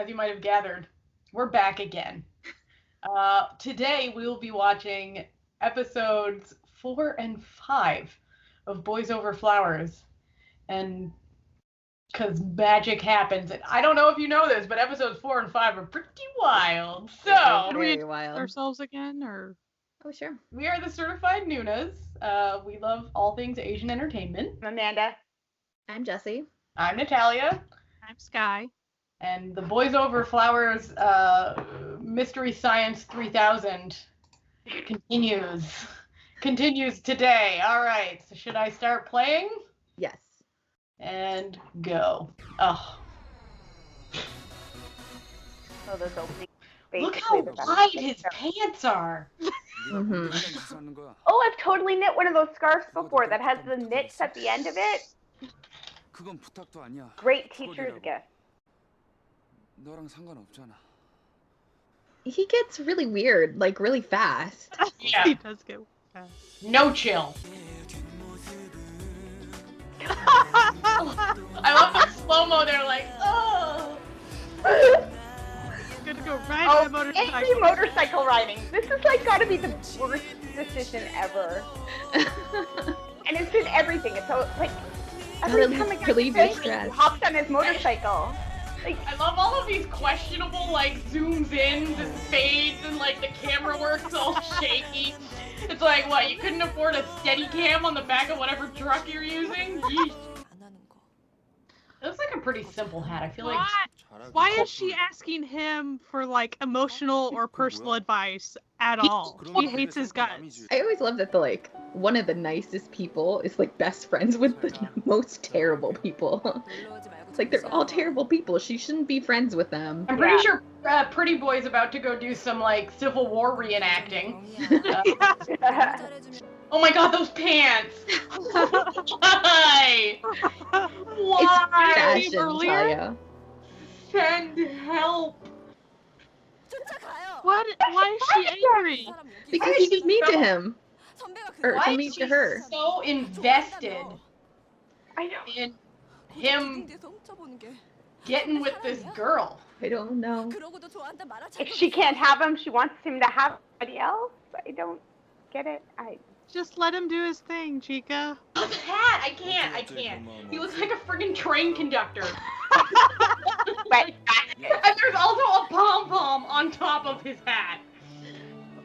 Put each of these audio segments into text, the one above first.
as you might have gathered, we're back again. Today we will be watching episodes 4 and 5 of Boys Over Flowers. And because magic happens. And I don't know if you know this, but episodes 4 and 5 are pretty wild. So, Should we introduce wild. ourselves again, or? Oh, sure. we are the Certified Noonas. We love all things Asian entertainment. I'm Amanda. I'm Jessie. I'm Natalia. I'm Sky. And the Boys Over Flowers Mystery Science 3000 continues today. All right, so should I start playing? Yes. And go. Oh, Oh, those opening. look how wide his pants are. Mm-hmm. Oh, I've totally knit one of those scarves before that has the knits at the end of it. Great teacher's gift. He gets really weird, like really fast. Yeah. He does get. No chill. I love the slow-mo. They're like, oh. Gonna go ride a motorcycle. Angry motorcycle riding. This is like gotta be the worst decision ever. And it's in everything. It's so like every time it relieve gets your angry, stress. he hops on his motorcycle. Like, I love all of these questionable, like, zooms in and fades and, like, the camera work's all shaky. It's like, what, you couldn't afford a steady cam on the back of whatever truck you're using? Yeesh. It looks like a pretty simple hat. I feel like... Why is she asking him for, like, emotional or personal advice at all? He hates his guts. I always love that one of the nicest people is like best friends with the most terrible people. It's like they're all terrible people. She shouldn't be friends with them. I'm pretty sure Pretty Boy's about to go do some, like, Civil War reenacting. Oh my god, those pants! Why? Why? It's fashion, Talia. Send help! What? Why is she angry? Because he was mean to him. Or Why mean is to she her. so invested I know. in him getting with this girl? I don't know. If she can't have him, she wants him to have somebody else. I don't get it. Just let him do his thing, Chica. Oh, the hat! I can't. He looks like a friggin' train conductor. But And there's also a pom-pom on top of his hat.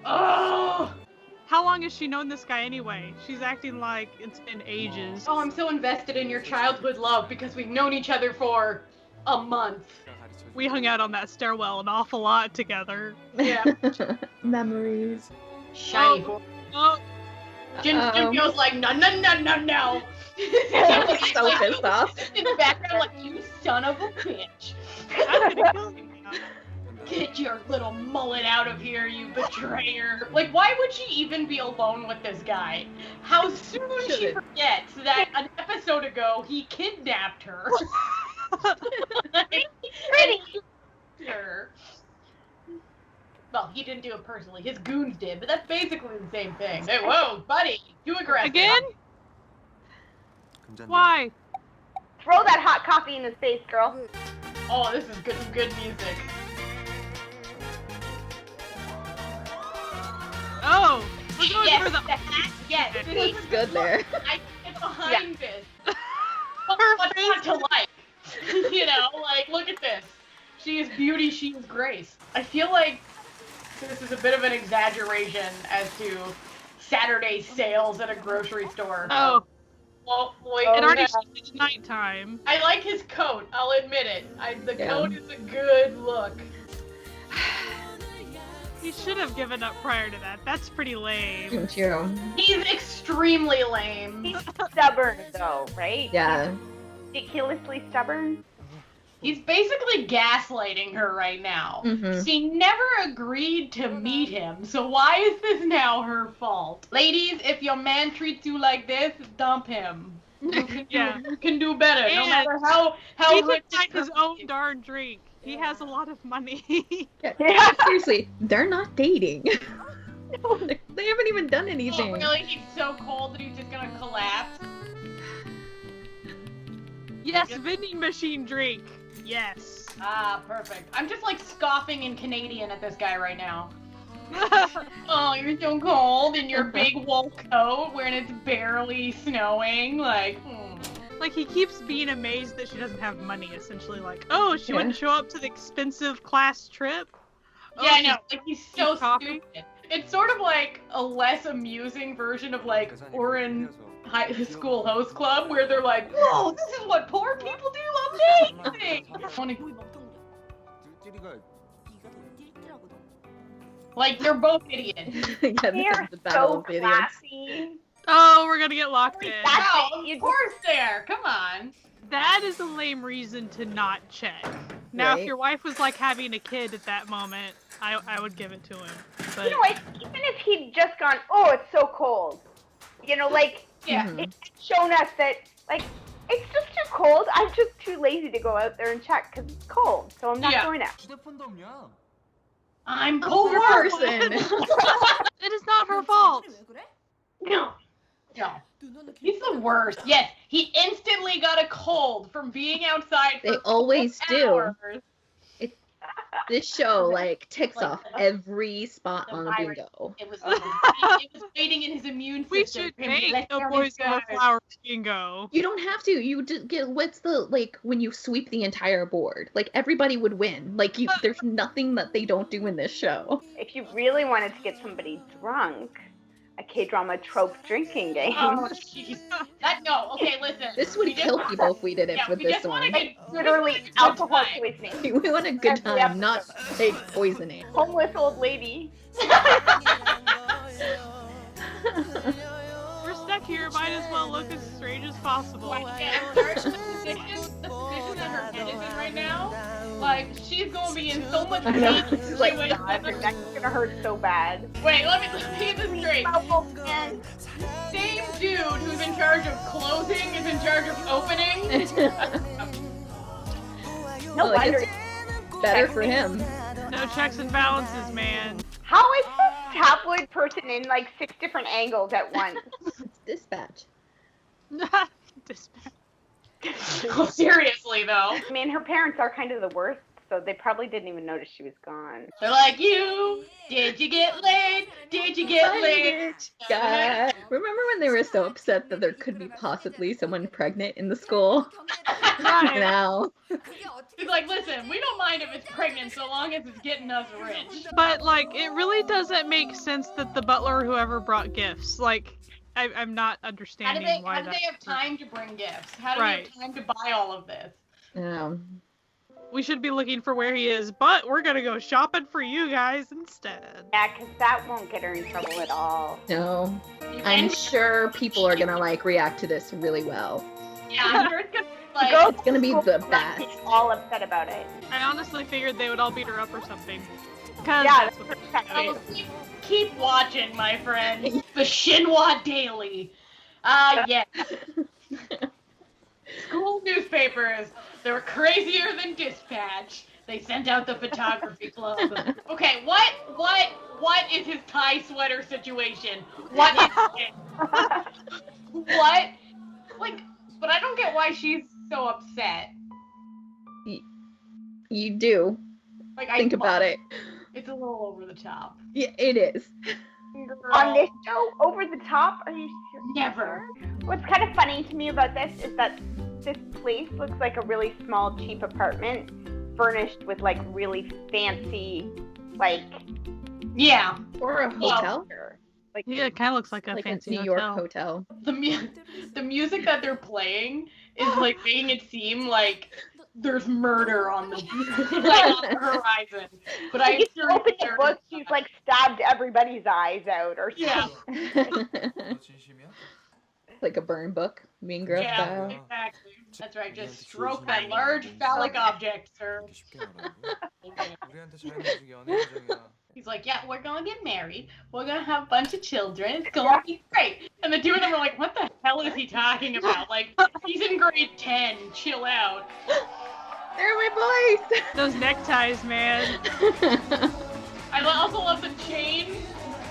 Oh! How long has she known this guy anyway? She's acting like it's been ages. Oh, I'm so invested in your childhood love because we've known each other for a month. We hung out on that stairwell an awful lot together. Yeah. Memories. Shiny. Oh, Jin goes like, no. So pissed off. In the background, like, you son of a bitch. I'm gonna kill him now. Get your little mullet out of here, you betrayer. Like, why would she even be alone with this guy? How soon she forgets that an episode ago he kidnapped her. Her. Well, he didn't do it personally. His goons did, but that's basically the same thing. Hey, whoa, buddy, too aggressive. Again? Why? throw that hot coffee in his face, girl. Oh, this is good, some good music. Oh, we're going Yes, for the. yes, It this looks is good there. I get behind this. What's not to like? You know, like, look at this. She is beauty, she is grace. I feel like this is a bit of an exaggeration as to Saturday sales at a grocery store. Oh, Well, wait, it already no. started nighttime. I like his coat, I'll admit it. The Yeah. coat is a good look. He should have given up prior to that. That's pretty lame. True. He's extremely lame. He's stubborn, though, right? Yeah. Ridiculously stubborn. He's basically gaslighting her right now. Mhm. She never agreed to meet him, so why is this now her fault? Ladies, if your man treats you like this, dump him. Yeah. You can do better, no And matter how He rich can buy his person own is. darn drink. He has a lot of money. Yeah. Seriously, they're not dating. They haven't even done anything. Oh, really? He's so cold that he's just gonna collapse? Yes, vending machine drink. Yes. Ah, perfect. I'm just like scoffing in Canadian at this guy right now. Oh, you're so cold in your big wool coat when it's barely snowing. Like, Like, he keeps being amazed that she doesn't have money, essentially. Like, oh, she wouldn't show up to the expensive class trip? Yeah, I know. Like, he's so coffee? stupid. It's sort of like a less amusing version of like Orin High School Host Club, where they're like, "Whoa, this is what poor people do! Amazing!" Like, they're both idiots. They're so classy. Oh, we're gonna get locked in. Wow, of course they are. Come on. That is a lame reason to not check. Now, Right. if your wife was like having a kid at that moment, I would give it to him. But You know what? Even if he'd just gone, oh, it's so cold. You know, like, Yeah. it's shown us that, like, it's just too cold. I'm just too lazy to go out there and check because it's cold. So I'm not going out. I'm A poor. poor person. it is not her fault. No. No. He's the worst. Yes, he instantly got a cold from being outside for They always 6 do. hours. This show like ticks off every spot on a virus. bingo. It was waiting in his immune system. We should for him to make let a down Boys his Over guard. Flowers bingo. You don't have to. You just get what's the like when you sweep the entire board. Like everybody would win. Like you, there's nothing that they don't do in this show. If you really wanted to get somebody drunk, a K-drama trope drinking game. Oh, jeez. No, okay, listen. This would We kill just- people if we did it Yeah, with we this just want one. to get Literally alcohol alcohol poisoning. We want a good Every time, not episode. fake poisoning. Homeless old lady. We're stuck here. Might as well look as strange as possible. Yeah, the position that her head is in right now, like, she's gonna be in so much I pain. know. It's like, doing God, this. her neck's gonna hurt so bad. Wait, let me get this straight. Oh, man. Same dude who's in charge of closing is in charge of opening. No Well, I wonder. guess better for him. No checks and balances, man. How is this tabloid person in like 6 different angles at once? Dispatch. Dispatch. Oh, seriously though. I mean, her parents are kind of the worst, so they probably didn't even notice she was gone. They're like, did you get laid? Did you get laid? God. Remember when they were so upset that there could be possibly someone pregnant in the school? Right. Now. He's like, listen, we don't mind if it's pregnant so long as it's getting us rich. But, like, it really doesn't make sense that the butler or whoever brought gifts. Like, I'm not How understanding do they why that. have time to bring gifts? How do Right. they have time to buy all of this? We should be looking for where he is, but we're gonna go shopping for you guys instead. Yeah, because that won't get her in trouble at all. No. You I'm can- sure people are gonna like react to this really well. Yeah, I'm sure it's gonna be like. Girls It's gonna be will the not best. be all upset about it. I honestly figured they would all beat her up or something. Cause Yeah, that's what that's they're exactly doing. Oh, keep watching, my friend. The Shinhwa Daily. Yes. School newspapers. They were crazier than Dispatch. They sent out the photography club. Okay, what is his tie sweater situation? What is it? What? Like, but I don't get why she's so upset. You do. Like, Think about it. It's a little over the top. Yeah, it is. On this show, over the top? Are you sure? Never. What's kind of funny to me about this is that this place looks like a really small, cheap apartment furnished with like really fancy, like, Yeah. Or a Well, hotel. like Yeah, it kind of looks like a Like a fancy New York hotel. hotel. The music that they're playing is like making it seem like there's murder on the like on the horizon. But I'm if you sure open the there book, is she's like stabbed everybody's eyes out or Yeah. something. Like a burn book, Mean Girl Yeah, style. exactly. That's right. Just stroke that large phallic object, sir. He's like, yeah, we're gonna get married. We're gonna have a bunch of children. It's gonna be great. And the two of them are like, what the hell is he talking about? Like, he's in grade 10. Chill out. They're my boys! Those neckties, man. I also love the chain.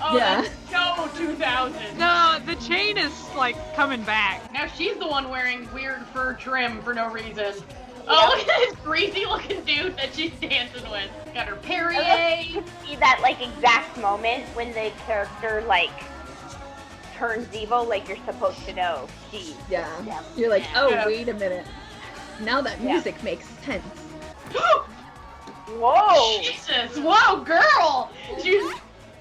Oh, Yeah. that's so 2000. No, the chain is like coming back. Now she's the one wearing weird fur trim for no reason. Oh, look at this greasy-looking dude that she's dancing with. Got her Perrier. I love to see that like exact moment when the character like turns evil, like you're supposed to know. Geez. Yeah. Yeah. You're like, oh, Yeah. wait a minute. Now that music makes sense. Whoa! Jesus! Whoa, girl!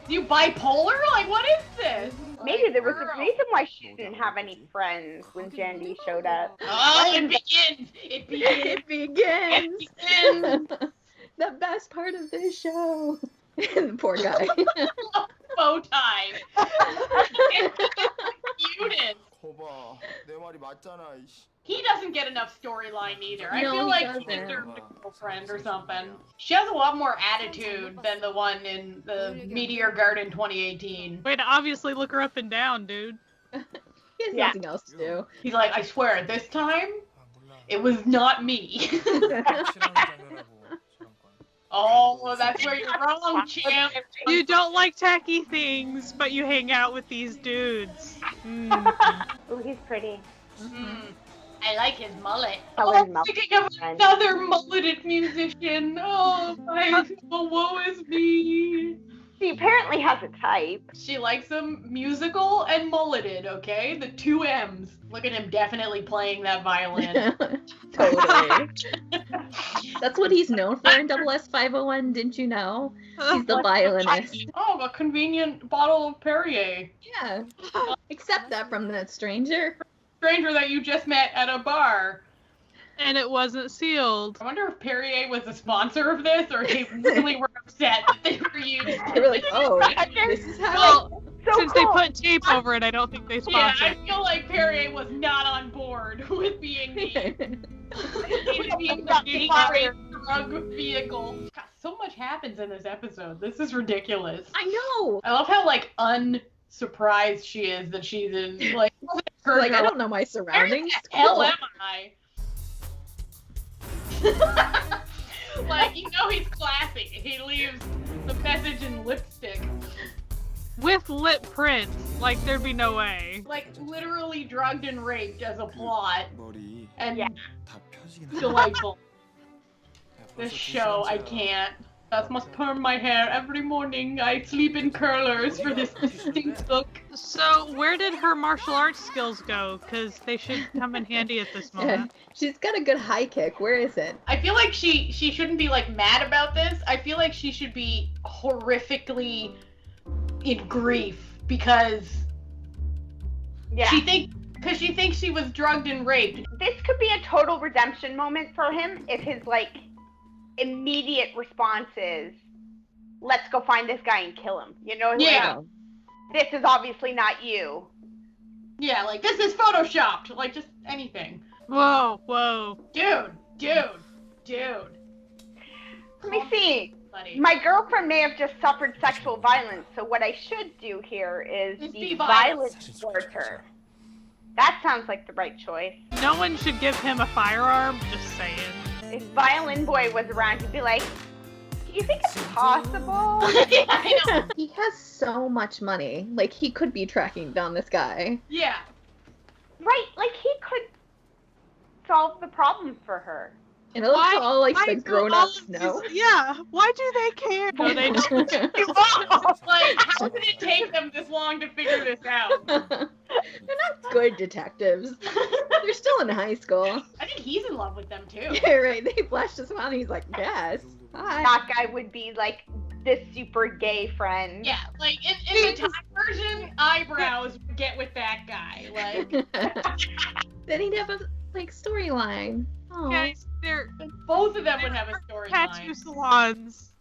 You bipolar? Like, what is this? Maybe there was Girl. a reason why she didn't have any friends when Jandy showed up. Oh, it begins! It begins! It begins. It begins! The best part of this show. Poor guy. Bow tie. Cutest. 거봐, 내 말이 맞잖아. 이씨. He doesn't get enough storyline either. I No, feel he like doesn't. he deserved a girlfriend or something. She has a lot more attitude than the one in the Meteor Garden 2018. Way to obviously look her up and down, dude. He has Yeah. nothing else to do. He's like, I swear, this time, it was not me. 싫어하는 장르라고 저런 건. Oh, that's where you're wrong, champ. You don't like tacky things, but you hang out with these dudes. Ooh, he's pretty. I like his mullet. Colored Oh, mullet. thinking of another mulleted musician. Oh, woe is me. She apparently has a type. She likes him musical and mulleted, okay? The two M's. Look at him definitely playing that violin. Totally. That's what he's known for in SS 501, didn't you know? He's the violinist. Oh, a convenient bottle of Perrier. Yeah. Accept that from that stranger. Stranger that you just met at a bar. And it wasn't sealed. I wonder if Perrier was a sponsor of this, or they really were upset that they were used. They were like, oh, this is how. Well, So since cool. they put tape over it, I don't think they Yeah, sponsored. I feel like Perrier was not on board with being the dangerous drug vehicle. God, so much happens in this episode. This is ridiculous. I know. I love how like unsurprised she is that she's in like. Like, I don't know my surroundings. Where the hell am I? Like, you know he's classy. He leaves the message in lipstick. With lip print, like there'd be no way. Like, literally drugged and raped as a plot. 머리 And Yeah. 다 펴지긴 delightful. 야, This 벌써 show, I 2시간째야. can't. I must perm my hair every morning. I sleep in curlers for this distinct look. So, where did her martial arts skills go? Because they should come in handy at this Yeah. moment. She's got a good high kick. Where is it? I feel like she shouldn't be like mad about this. I feel like she should be horrifically in grief because Yeah. she thinks she was drugged and raped. This could be a total redemption moment for him if his like immediate response is, let's go find this guy and kill him. You know, Yeah. like, this is obviously not you. Yeah, like this is photoshopped. Like just anything. Whoa, whoa. Dude. Let me see. Buddy. My girlfriend may have just suffered sexual violence, so what I should do here is Just be be violent. violent towards her. That sounds like the right choice. No one should give him a firearm, just saying. If Violin Boy was around, he'd be like, do you think it's possible? Yeah, I know. He has so much money. Like, he could be tracking down this guy. Yeah. Right, like he could solve the problem for her. And it looks Why- all like why the do grown-ups all of know. these- Yeah, why do they care? No, they don't. Like, how did it take them this long to figure this out? They're not good detectives. They're still in high school. I think he's in love with them too. Yeah, right. They flashed us out and he's like, yes. Hi. That guy would be like this super gay friend. Yeah, like in the Thai version, eyebrows would get with that guy. Like Then he'd have a like storyline. Oh. Guys, they're both of them would have a tattoo storyline. salons.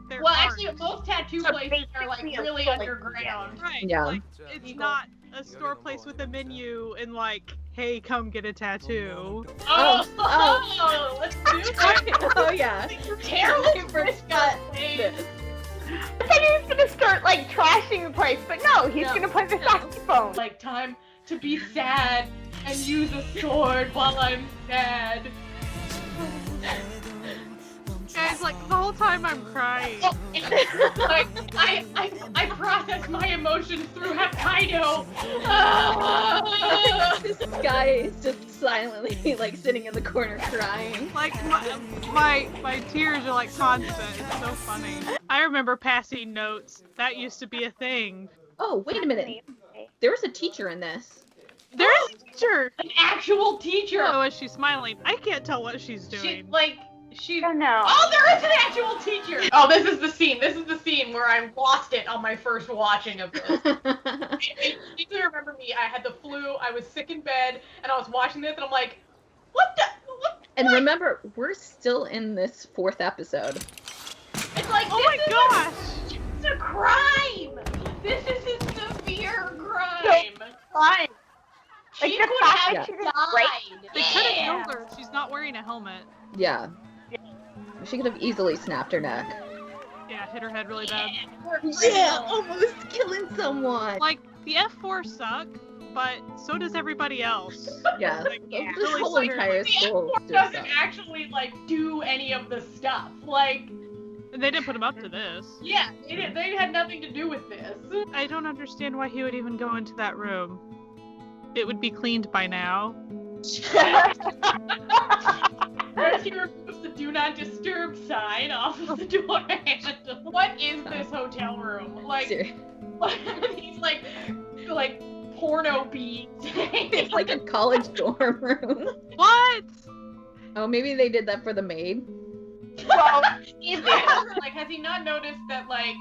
They're Well, art. actually, most tattoo So places are like basically a really filling underground. Right. Yeah. Like, it's not a store place with a menu and like, hey, come get a tattoo. Oh, let's do it. Oh yeah. Terrible for Scott. I thought he was gonna start like trashing the place, but no, he's gonna play the saxophone. Like time to be sad and use a sword while I'm sad. Guys, like, the whole time I'm crying. Like I process my emotions through Hokkaido. This guy is just silently, like, sitting in the corner crying. Like, my tears are like constant. It's so funny. I remember passing notes. That used to be a thing. Oh, wait a minute. There was a teacher in this. There is a teacher! An actual teacher. Oh, is she smiling? I can't tell what she's doing. She. Oh no. Oh, there is an actual teacher. Oh, this is the scene. This is the scene where I lost it on my first watching of this. You remember me? I had the flu. I was sick in bed, and I was watching this, and I'm like, what the? What? And remember, we're still in this 4th episode. It's like, Oh my gosh! It's a crime. This is a severe crime. Fine. She Like, the could fact have that she didn't died. They could have killed her. She's not wearing a helmet. Yeah. She could have easily snapped her neck. Yeah, hit her head really bad. Yeah, almost killing someone. Like, the F4 suck, but so does everybody else. Yeah, Like, yeah. this really whole suck. entire The school F4 doesn't actually like do any of the stuff. Like, And they didn't put him up to this. yeah, they had nothing to do with this. I don't understand why he would even go into that room. It would be cleaned by now. First, he removes the "Do Not Disturb" sign off of the door handle. What is this hotel room? Like, he's like porno beads. It's like a college dorm room. What? Oh, maybe they did that for the maid. Well, Like, has he not noticed that like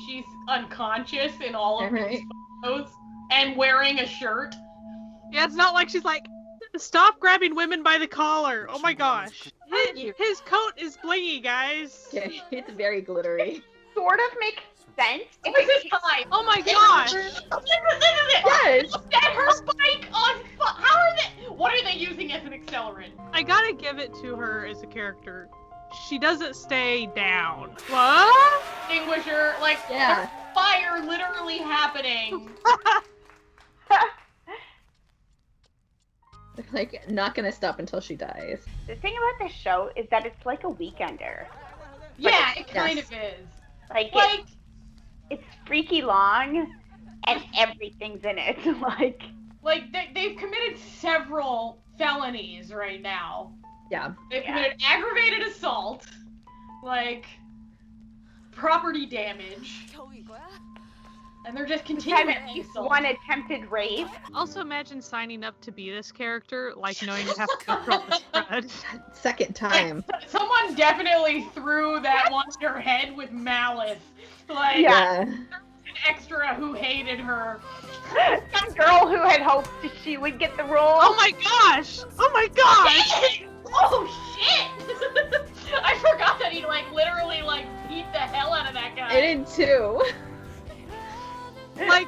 she's unconscious in all of Right. these photos and wearing a shirt? Yeah, it's not like she's like, stop grabbing women by the collar. Oh my gosh. His coat is blingy, guys. Okay, it's very glittery. sort of makes sense. It was his time. Oh my gosh. This is it. Yes! Set her bike on fire. How are they? What are they using as an accelerant? I gotta give it to her as a character. She doesn't stay down. What? Extinguisher, like Yeah. there's fire literally happening. They're like not gonna stop until she dies. The thing about this show is that it's like a weekender. Yeah, it kind Yes. of is. Like, Like, it's freaky long, and everything's in it. Like, they've committed several felonies right now. Yeah. They've Yeah. committed aggravated assault, like property damage, and they're just we've continuing had the assault. one attempted rape. Also imagine signing up to be this character, like knowing you have to go through all the spread. Second time. Someone definitely threw that one to her head with malice. Like, Yeah. an extra who hated her. Some girl who had hoped that she would get the role. Oh my gosh! Oh my gosh! Oh shit! I forgot that he like literally like beat the hell out of that guy. I did too. Like,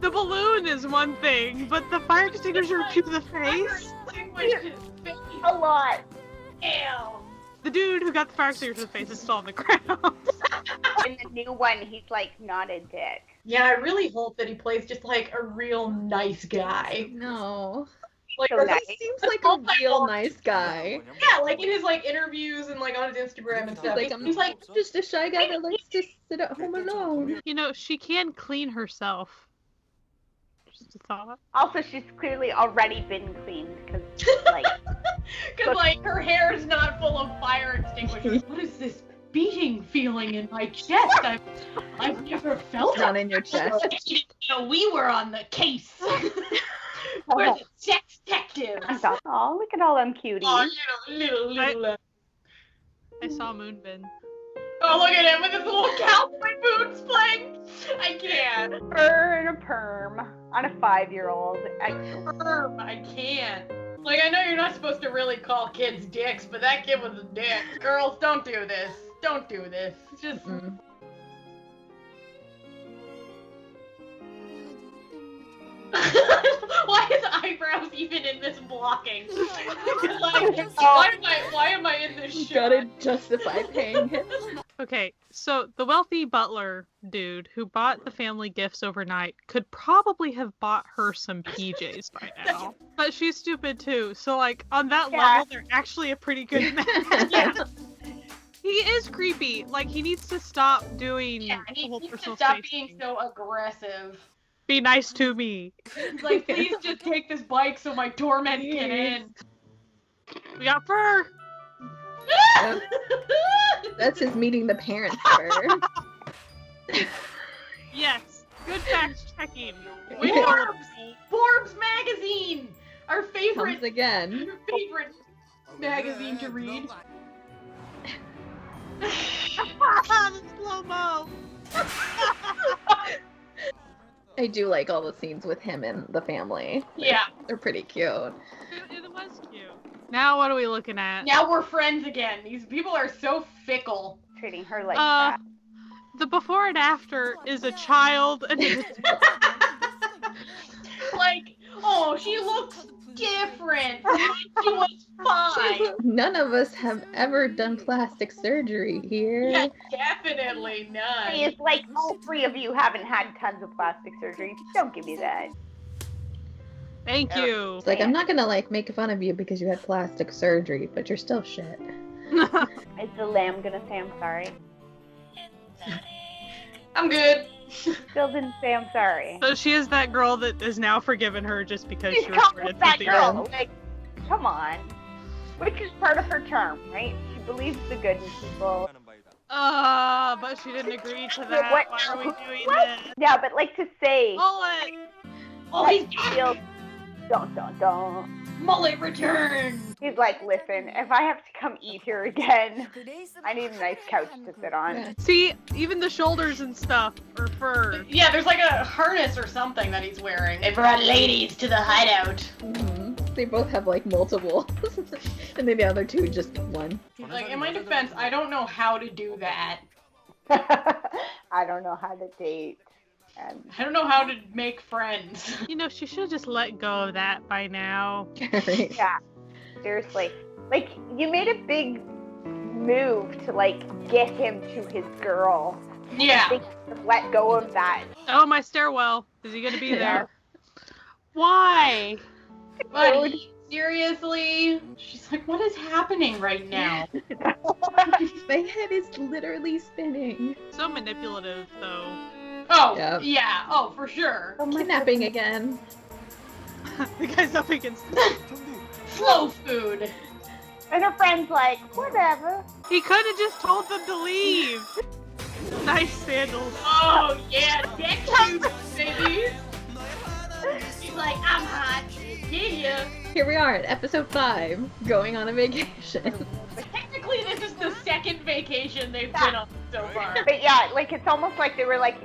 the balloon is one thing, but the fire extinguisher to the face? Extinguished his face. A lot. Ew. The dude who got the fire extinguisher to the face is still on the ground. In the new one, he's like not a dick. Yeah, I really hope that he plays just like a real nice guy. No. Like, So or nice. He seems like a real nice guy. yeah, like in his like interviews and like on his Instagram and He's stuff. like, He's like, I'm just a shy guy that likes to sit at home alone. You know, she can clean herself. Just a thought. Also, she's clearly already been cleaned because, like, because like her hair is not full of fire extinguishers. What is this beating feeling in my chest? I've never felt Not it. in your chest. I didn't know we were on the case. We're the sex detectives. I thought, oh, look at all them cuties. Oh, little. I saw Moonbin. Oh, look at him with his little cowboy boots playing. I can't. Fur and a perm on a 5-year-old. Perm, I can't. Like, I know you're not supposed to really call kids dicks, but that kid was a dick. Girls, don't do this. Don't do this. Just. Mm. Why is eyebrows even in this blocking? Like, why am I in this You shot? gotta justify paying him. Okay, so the wealthy butler dude who bought the family gifts overnight could probably have bought her some PJs by now. But she's stupid too, so like, on that Yeah. level, they're actually a pretty good match. Yeah. He is creepy. Like, he needs to stop doing Yeah, the he whole needs to personal stop space being thing. so aggressive. Be nice to me. He's like, please just take this bike so my torment can end. We got fur. That's his meeting the parents fur. Yes. Good fact checking. Forbes! Forbes magazine! Our favorite, Comes again. our favorite magazine to read. The slow-mo. I do like all the scenes with him and the family. Yeah. They're pretty cute. It was cute. Now what are we looking at? Now we're friends again. These people are so fickle. Treating her like that. The before and after is a child and Like, oh, she looks different. She was fine. None of us have ever done plastic surgery here. Yeah, definitely none. It's like all three of you haven't had tons of plastic surgery. Don't give me that. Thank you. It's like, I'm not gonna like make fun of you because you had plastic surgery, but you're still shit. Is the lamb gonna say I'm sorry? I'm good. Still didn't say I'm sorry. So she is that girl that is now forgiven her just because She's she come reported with that something girl. wrong. Like, come on. Which is part of her charm, right? She believes the good in people. But she didn't agree to that. What? Why are we doing What? this? Yeah, but like to say, Mullet! Oh, he's feels, don't. mullet return. He's like, listen, if I have to come eat here again, I need a nice couch to sit on. Yeah. See, even the shoulders and stuff are fur. Yeah, there's like a harness or something that he's wearing. They brought ladies to the hideout. Mhm. They both have like multiple. And then the other two just one. He's like, in my defense, I don't know how to do that. I don't know how to date. And I don't know how to make friends. You know, she should have just let go of that by now. Right. yeah, seriously. Like, you made a big move to, like, get him to his girl. Yeah. They just let go of that. Oh, my stairwell. Is he gonna be Yeah. there? Why? Buddy, seriously? She's like, what is happening right now? My head is literally spinning. So manipulative, though. Oh, Yep. yeah. Oh, for sure. Oh my Kidnapping again. The guy's up against. Slow food. And her friend's like, whatever. He could have just told them to leave. Nice sandals. Oh, yeah. Deck shoes, baby. She's like, I'm hot. Yeah. Here we are at episode 5, going on a vacation. Technically, this is the second vacation they've been on so far. But yeah, like, it's almost like they were like,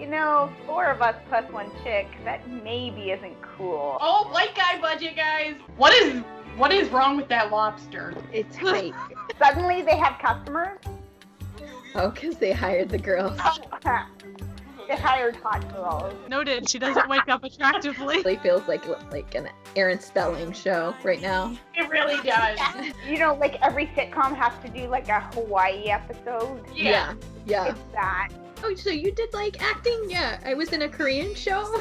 4 of us plus 1 chick, that maybe isn't cool. Oh, white guy budget, guys. What is wrong with that lobster? It's fake. Suddenly they have customers. Oh, because they hired the girls. They hired hot girls. Noted, she doesn't wake up attractively. It feels like an Aaron Spelling show right now. It really does. You know, like every sitcom has to do like a Hawaii episode. Yeah. Yeah. It's that. Oh, so you did like acting? Yeah, I was in a Korean show.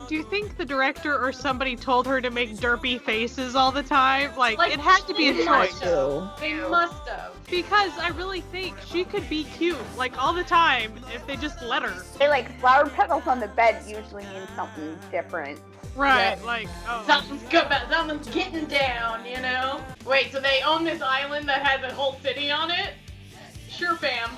Do you think the director or somebody told her to make derpy faces all the time? Like it had to be a they choice. must have. They must have. Because I really think she could be cute, like all the time, if they just let her. They like flower petals on the bed usually mean something different. Right, Yeah. like, oh. Something's good, something's getting down, you know? Wait, so they own this island that has a whole city on it? Sure, fam.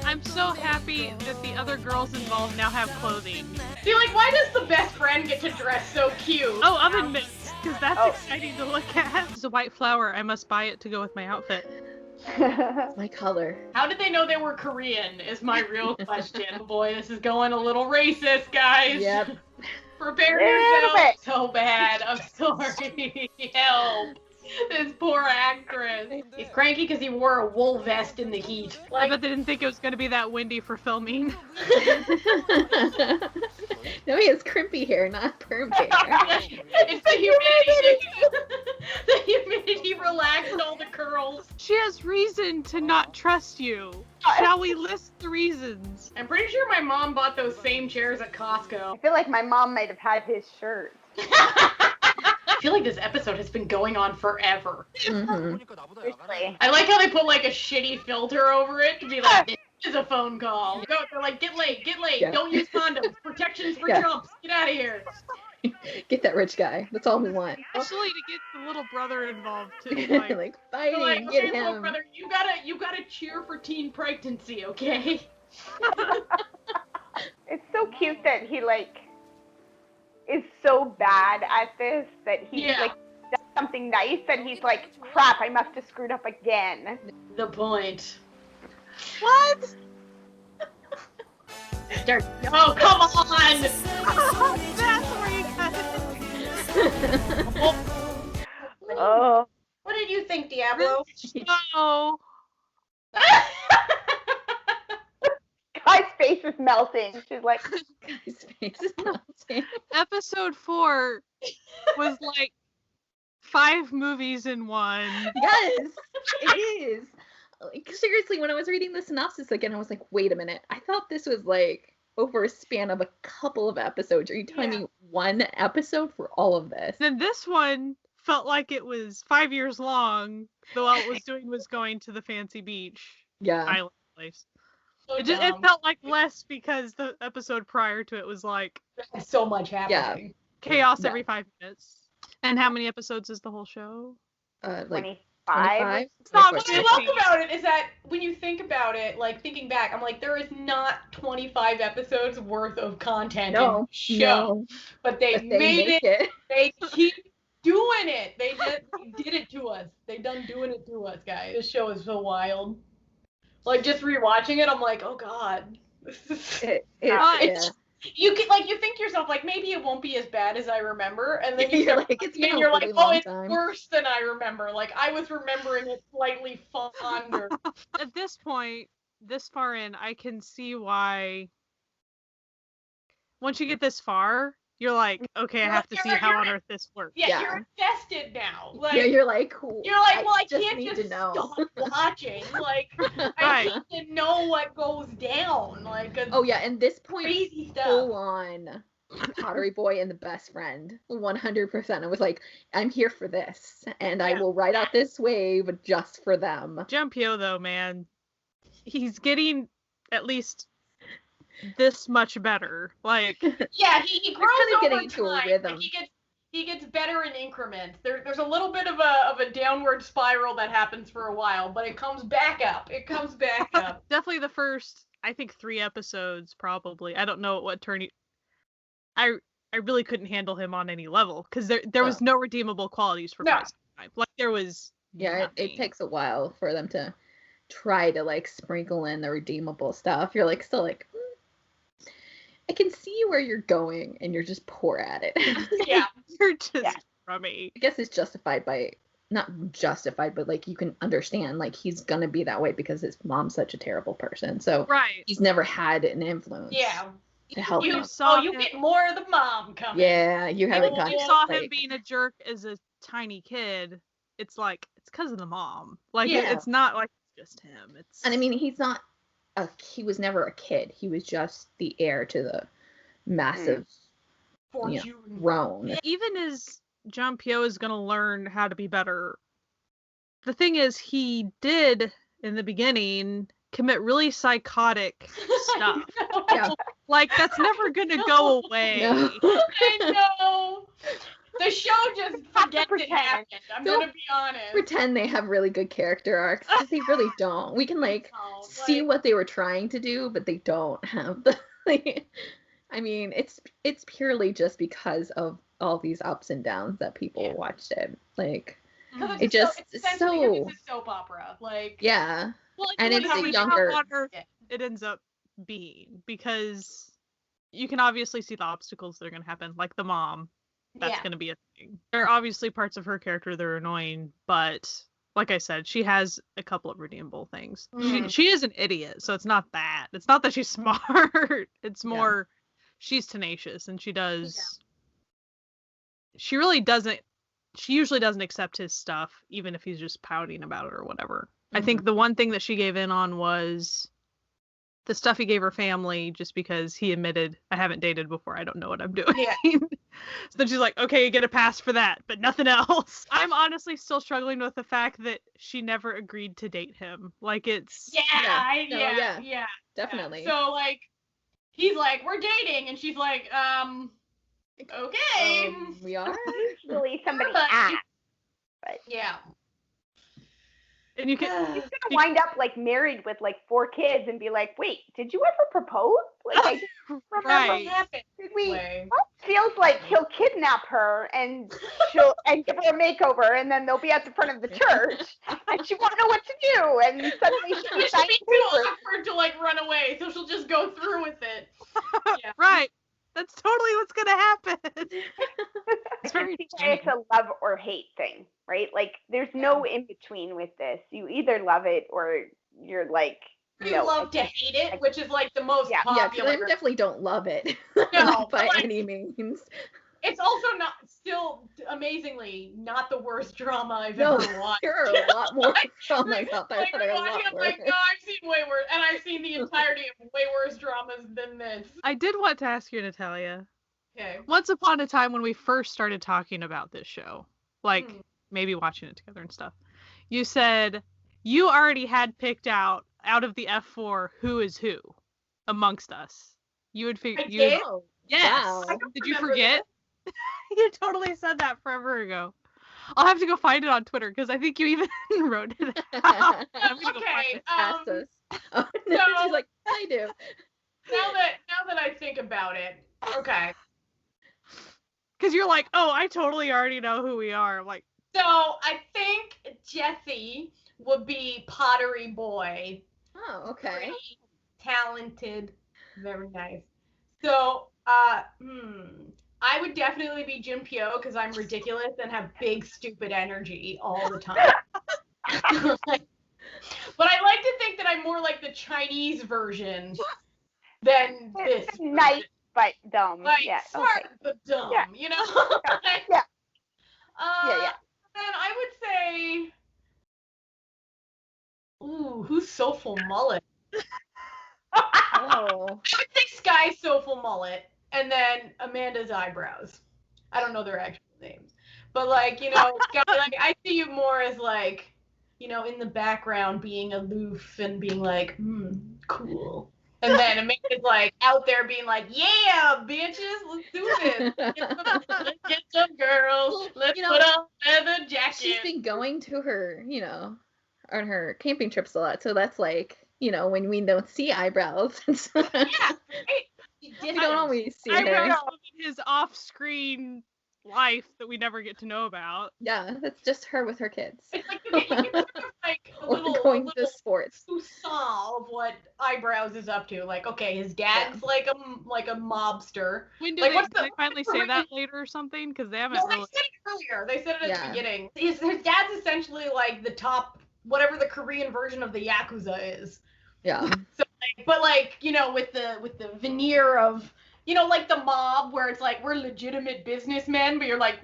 I'm so happy that the other girls involved now have clothing. See, like, why does the best friend get to dress so cute? Oh, oven mitts, because that's Oh. exciting to look at. It's a white flower. I must buy it to go with my outfit. My color. How did they know they were Korean is my real question. Boy, this is going a little racist, guys. Yep. Prepare Little yourself. bit. So bad. I'm sorry. Help. This poor actress. He's cranky because he wore a wool vest in the heat. I Like, bet they didn't think it was going to be that windy for filming. No, he has crimpy hair, not perm hair. it's the humidity. The humidity relaxed all the curls. She has reason to not trust you. Shall we list the reasons? I'm pretty sure my mom bought those same chairs at Costco. I feel like my mom might have had his shirt. I feel like this episode has been going on forever. Mhm. Seriously. I like how they put like a shitty filter over it to be like, this is a phone call. Go, they're like, get laid. Yeah. Don't use condoms. Protections for Yeah. chumps. Get out of here. Get that rich guy. That's all we want. Especially to get the little brother involved too. Like, Like, They're fighting, like, get okay, little him. brother, you gotta cheer for teen pregnancy, okay? It's so cute that he like is so bad at this that he Yeah. like does something nice and he's like, crap, I must have screwed up again. The point. what? Oh, come on! That's where you got it. Oh. What did you think, Diablo? No. Guy's face is melting. She's like, His face is melting. Episode 4 was like 5 movies in one. Yes, it is. Like, seriously, when I was reading the synopsis again, I was like, wait a minute. I thought this was like over a span of a couple of episodes. Are you telling me one episode for all of this? Then this one felt like it was 5 years long, though all it was doing was going to the fancy beach Yeah. island place. So It dumb. felt like less because the episode prior to it was like so much happening. chaos Yeah. every 5 minutes. And how many episodes is the whole show? Like 25. 25? Stop What I it. love about it is that when you think about it, like thinking back, I'm like, there is not 25 episodes worth of content in No, the show, no. but they But they made make it. it. They keep doing it. They did it to us. They done doing it to us, guys. This show is so wild. Like just rewatching it, I'm like, oh god. Yeah. You can like you think to yourself like maybe it won't be as bad as I remember, and then you You're start like, it's been and a you're really like, oh, long it's time. worse than I remember. Like I was remembering it slightly fonder. At this point, this far in, I can see why once you get this far, you're like, okay, I You're have like, to see you're- how you're- on earth this works. Yeah, Yeah. you're invested now. Like Yeah, you're like, well, I just can't need just to know. stop watching. Like I Right. need to know what goes down. Like Oh yeah, and this point, crazy stuff. full on Pottery Boy and the best friend, 100%. I was like, I'm here for this, and I Yeah. will ride out this wave just for them. Jumpio though, man, he's getting at least this much better. Like, Yeah, he grows kind of over getting into a time. rhythm. Like, he gets better in increments. There's a little bit of a downward spiral that happens for a while, but it comes back up. It comes back up. definitely the first, I think 3 episodes probably. I don't know what turn I really couldn't handle him on any level because there was no redeemable qualities for No. quite some time. Like there was Yeah, it nothing. takes a while for them to try to like sprinkle in the redeemable stuff. You're like still like, I can see where you're going, and you're just poor at it. Yeah. You're just Yeah. crummy. I guess it's justified by not justified, but like you can understand like he's gonna be that way because his mom's such a terrible person. So Right. he's never had an influence. Yeah. To help You him. saw you him- get more of the mom coming. Yeah, you haven't Oh, got You saw him like, being a jerk as a tiny kid. It's like it's because of the mom. Like Yeah. it's not like it's just him. It's and I mean he was never a kid. He was just the heir to the massive Fortune. throne. even as Jumpio is gonna learn how to be better. The thing is, he did in the beginning commit really psychotic stuff. Yeah. Like that's never gonna go away. No. I know. The show just forgets it pretend. happened. I'm Don't gonna be honest. Pretend they have really good character arcs, 'cause they really don't. We can like No, see like- what they were trying to do, but they don't have the like, I mean, it's purely just because of all these ups and downs that people Yeah. watched it. Like, 'Cause It just- it's it's essentially 'cause so- it's a soap opera. Like yeah. Well, And it's it's how a we- younger- how on earth Yeah. it ends up being because you can obviously see the obstacles that are gonna happen, like the mom. That's yeah. gonna be a thing. There are obviously parts of her character that are annoying, but like I said, she has a couple of redeemable things. Mhm. She is an idiot, so it's not that. It's not that she's smart. It's Yeah. more she's tenacious and she does. She really doesn't. She usually doesn't accept his stuff, even if he's just pouting about it or whatever. I think the one thing that she gave in on was the stuff he gave her family, just because he admitted, I haven't dated before, I don't know what I'm doing. Yeah. So then she's like, okay, you get a pass for that, but nothing else. I'm honestly still struggling with the fact that she never agreed to date him. Like, it's... Yeah. Definitely. So, like, he's like, we're dating, and she's like, okay. We are? Usually somebody But- asks. Yeah. And you can... He's gonna wind up like married with like 4 kids and be like, wait, did you ever propose? Like, I just remember. Right. What happened? Did we? Way. Feels like he'll kidnap her and and give her a makeover, and then they'll be at the front of the church, and she won't know what to do, and suddenly she'll be She'll signing be too papers. awkward to like run away, so she'll just go through with it. Yeah. Right. That's totally what's gonna happen. It's very it's a love or hate thing, right? Like, there's no in between with this. You either love it or you're like, You love to hate it, which is like the most Yeah, 'cause I popular. definitely don't love it. No, by but, like, any means. It's also not still amazingly not the worst drama I've No, ever watched. there are a lot more dramas out there Like, that are a watching, lot I'm worse. like, no, I've seen way worse, and I've seen the entirety of way worse dramas than this. I did want to ask you, Natalia. Okay. Once upon a time when we first started talking about this show, like maybe watching it together and stuff, you said you already had picked out of the F4 who is who amongst us. You would figure. I did? Oh, Yes. wow. Did you remember forget? You totally said that forever ago. I'll have to go find it on Twitter because I think you even wrote it out. I'm gonna go find Okay. it. Past us. Oh, no, so- she's like, I do. Now that I think about it, okay. Because you're like, oh, I totally already know who we are. I'm like, So I think Jesse would be Pottery Boy. Oh, okay. Pretty talented, very nice. So, I would definitely be Jim Pio because I'm ridiculous and have big stupid energy all the time. But I like to think that I'm more like the Chinese version than this. It's nice but dumb. Like Yeah. smart Okay. but dumb, Yeah. you know? Yeah. Yeah. Then I would say, ooh, who's Soulful Mullet? Oh. I would say Sky's Soulful Mullet, and then Amanda's eyebrows. I don't know their actual names, but like, you know, Sky, like I see you more as like, you know, in the background being aloof and being like, cool. And then Amanda's like out there being like, yeah, bitches, let's do this. Let's get some girls. Let's You know, put on leather jackets. She's been going to her, on her camping trips a lot. So that's like, when we don't see eyebrows. Yeah, right? We don't always see her. eyebrows in his off-screen life that we never get to know about. Yeah, that's just her with her kids. It's like you can sort of like a Or little going to sports. soupçon of what Eyebrows is up to. Like, okay, his dad's like a mobster. When do Like, they, what's do the- they finally say that later or something? Because they haven't No, they really... said it earlier. They said it at Yeah. the beginning. His dad's essentially like the top, whatever the Korean version of the Yakuza is. Yeah. So, like, but like, you know, with the veneer of, you know, like the mob where it's like we're legitimate businessmen, but you're like,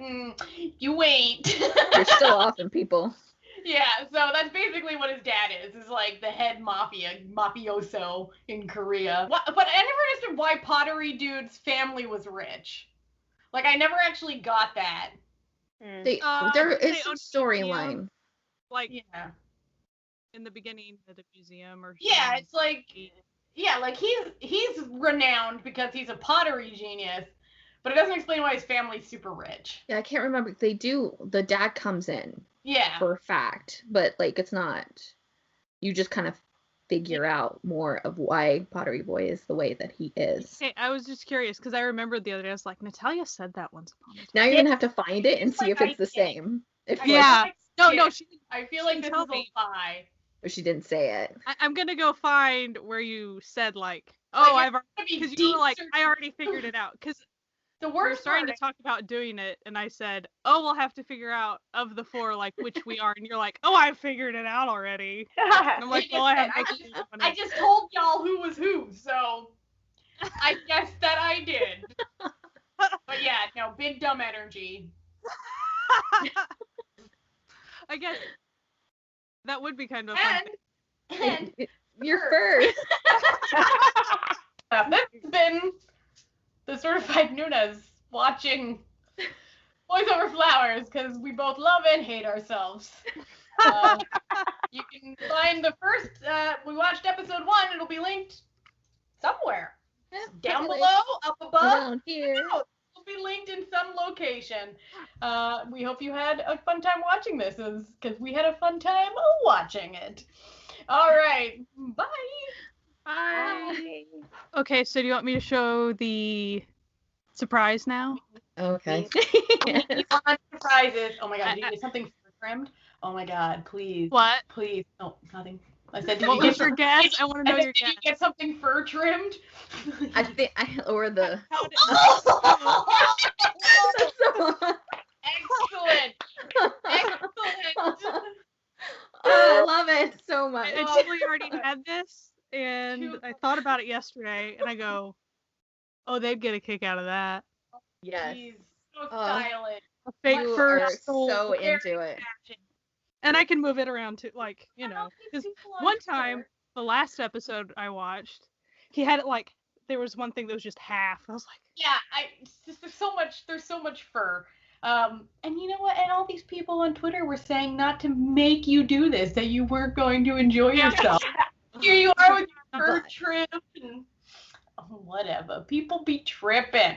you ain't. You're still offing people. Yeah, so that's basically what his dad is like the head mafioso in Korea. But I never understood why Pottery Dude's family was rich. Like, I never actually got that. There they is some own storyline. Like, Yeah. in the beginning at a museum or Yeah, something. it's like, yeah, like he's renowned because he's a pottery genius, but it doesn't explain why his family's super rich. Yeah, I can't remember. The dad comes in Yeah. for a fact, but like it's not. You just kind of figure out more of why Pottery Boy is the way that he is. Hey, I was just curious because I remembered the other day. I was like, Natalia said that once upon a time. Now you're gonna have to find it and It's see like if it's I the same. If I Yeah. feel like No, shit. she. I feel she like this is tells a me. lie. or she didn't say it. I'm gonna go find where you said like, Like, oh, it's I've gonna be because you deep were like, search- I already figured it out. Because The we were worst starting part to talk about doing it, and I said, oh, we'll have to figure out of the 4 like which we are, and you're like, oh, I figured it out already. And I'm like, well, I have no clue on I it. just told y'all who was who, so I guess that I did. But yeah, no, big dumb energy. I guess that would be kind of a fun thing. And You're Sure. first. this has been the Certified Noonas watching Boys Over Flowers because we both love and hate ourselves. You can find the first, we watched episode 1, it'll be linked somewhere. Down Probably below, up above, around here. it'll be linked in some location. We hope you had a fun time watching this, because we had a fun time watching it. All right, bye. Bye. Okay, so do you want me to show the surprise now? Okay. We want surprises. Oh my god, did you get something fur trimmed? Oh my god, please. What? Please. Oh, nothing. I said, did What you get was your guess? I want to know your did guess. you get something fur trimmed? I think or the Excellent. Excellent. I love it so much. I totally already had this, and I thought about it yesterday, and I go, oh, they'd get a kick out of that. Yes. Jeez, so stylish. A fake You fur are stole. so into it. And I can move it around too, like, you know. Because one time, the last episode I watched, he had it like, there was one thing that was just half. I was like, Yeah, there's so much fur. And you know what? And all these people on Twitter were saying not to make you do this, that you weren't going to enjoy yourself. Here you are with your fur trim and whatever. People be tripping.